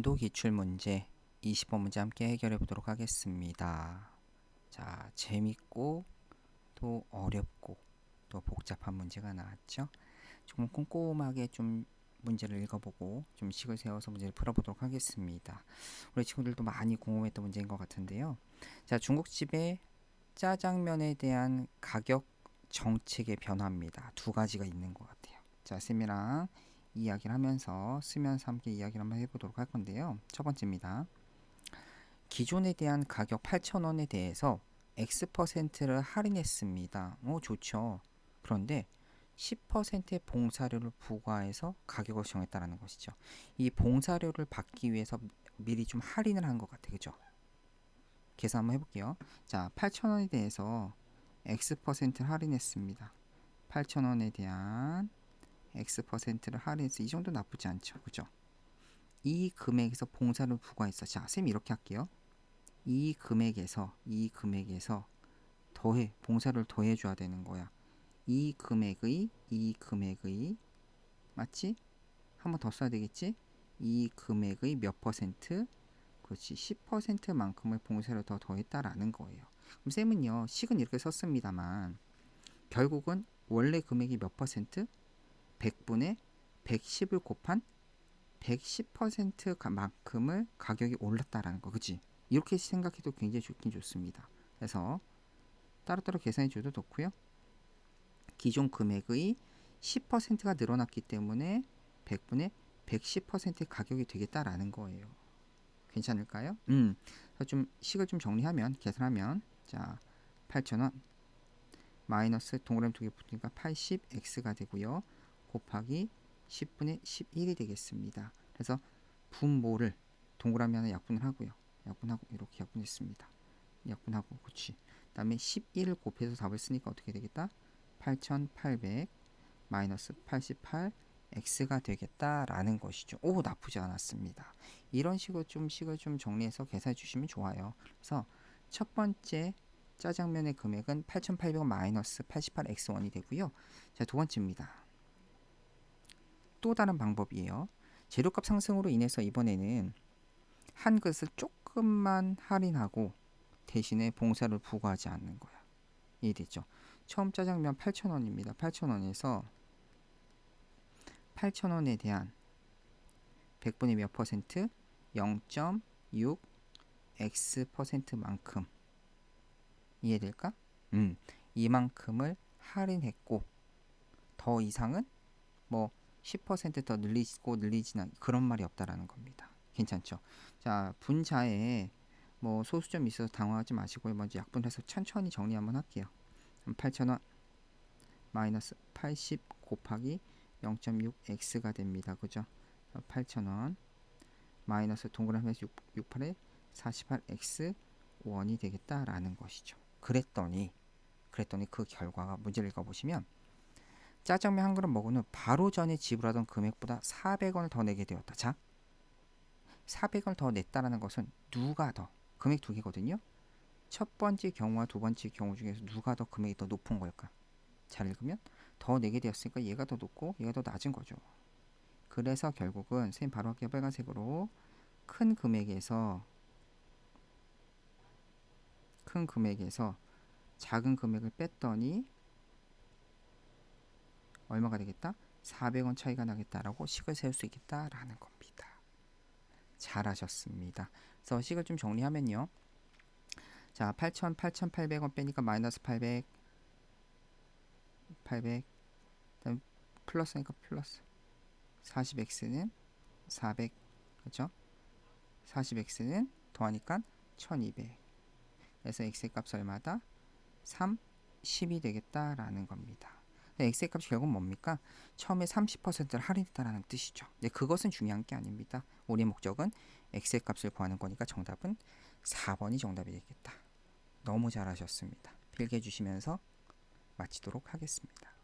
인도 기출문제 20번 문제 함께 해결해 보도록 하겠습니다. 자, 재밌고 또 어렵고 또 복잡한 문제가 나왔죠. 조금 꼼꼼하게 좀 문제를 읽어보고 좀 식을 세워서 문제를 풀어보도록 하겠습니다. 우리 친구들도 많이 궁금했던 문제인 것 같은데요. 자, 중국집의 짜장면에 대한 가격 정책의 변화입니다. 두 가지가 있는 것 같아요. 자, 쌤이랑 이야기를 하면서 쓰면서 함께 이야기를 한번 해보도록 할 건데요. 첫 번째입니다. 기존에 대한 가격 8,000원에 대해서 X%를 할인했습니다. 좋죠. 그런데 10%의 봉사료를 부과해서 가격을 정했다는 것이죠. 이 봉사료를 받기 위해서 미리 좀 할인을 한 것 같아요. 그죠? 계산 한번 해볼게요. 자, 8,000원에 대해서 X%를 할인했습니다. 8,000원에 대한 X%를 할인해서 이 정도 나쁘지 않죠. 그죠? 이 금액에서 봉사를 부과했어. 자, 쌤이 이렇게 할게요. 이 금액에서 봉사를 더해 줘야 되는 거야. 이 금액의 맞지? 한 번 더 써야 되겠지? 이 금액의 몇 퍼센트? 그렇지. 10%만큼의 봉사를 더 더했다라는 거예요. 그럼 쌤은요, 식은 이렇게 썼습니다만 결국은 원래 금액이 몇 퍼센트? 100분의 110을 곱한 110%만큼을 가격이 올랐다라는 거, 그치? 이렇게 생각해도 굉장히 좋긴 좋습니다. 그래서 따로따로 계산해 줘도 좋고요. 기존 금액의 10%가 늘어났기 때문에 100분의 110%의 가격이 되겠다라는 거예요. 괜찮을까요? 좀 식을 좀 정리하면, 계산하면, 자, 8,000원 마이너스 동그라미 두 개 붙으니까 80x가 되고요. 곱하기 10분의 11이 되겠습니다. 그래서 분모를 동그라미 하나 약분을 하고요. 약분하고 이렇게 약분했습니다. 약분하고 그렇지. 그 다음에 11을 곱해서 답을 쓰니까 어떻게 되겠다? 8800 마이너스 88 x가 되겠다라는 것이죠. 오, 나쁘지 않았습니다. 이런 식으로 좀 식을 좀 정리해서 계산해 주시면 좋아요. 그래서 첫 번째 짜장면의 금액은 8,800원 마이너스 88x1이 되고요. 자, 두 번째입니다. 또 다른 방법이에요. 재료값 상승으로 인해서 이번에는 한 그릇을 조금만 할인하고 대신에 봉사를 부과하지 않는 거야. 이해됐죠? 처음 짜장면 8,000원입니다. 8,000원에서 8,000원에 대한 100분의 몇 퍼센트? 0.6 x%만큼 이해될까? 이만큼을 할인했고 더 이상은 뭐 10% 더 늘리지는 그런 말이 없다라는 겁니다. 괜찮죠? 자, 분자에 뭐 소수점이 있어서 당황하지 마시고요. 먼저 약분해서 천천히 정리 한번 할게요. 8,000원 마이너스 80 곱하기 0.6x가 됩니다. 그죠? 8,000원 마이너스 동그라미에서 68에 48x1이 되겠다라는 것이죠. 그랬더니 그 결과가 문제를 읽어보시면 짜장면 한 그릇 먹은 후 바로 전에 지불하던 금액보다 400원을 더 내게 되었다. 자, 400원을 더 냈다라는 것은 누가 더? 금액 두 개거든요. 첫 번째 경우와 두 번째 경우 중에서 누가 더 금액이 더 높은 걸까? 잘 읽으면 더 내게 되었으니까 얘가 더 높고 얘가 더 낮은 거죠. 그래서 결국은 선생님 바로 할게요. 빨간색으로 큰 금액에서 작은 금액을 뺐더니 얼마가 되겠다? 400원 차이가 나겠다라고 식을 세울 수 있겠다라는 겁니다. 잘하셨습니다. 그래서 식을 좀 정리하면요. 자, 8,800원 빼니까 마이너스 800 그다음 플러스니까 플러스 40x는 400 그렇죠? 40x는 더하니까 1200 그래서 x의 값이 얼마다? 3, 10이 되겠다라는 겁니다. x의 값이 결국 뭡니까? 처음에 30%를 할인했다라는 뜻이죠. 근데 그것은 중요한 게 아닙니다. 우리의 목적은 x의 값을 구하는 거니까 정답은 4번이 정답이 되겠다. 너무 잘하셨습니다. 필기해 주시면서 마치도록 하겠습니다.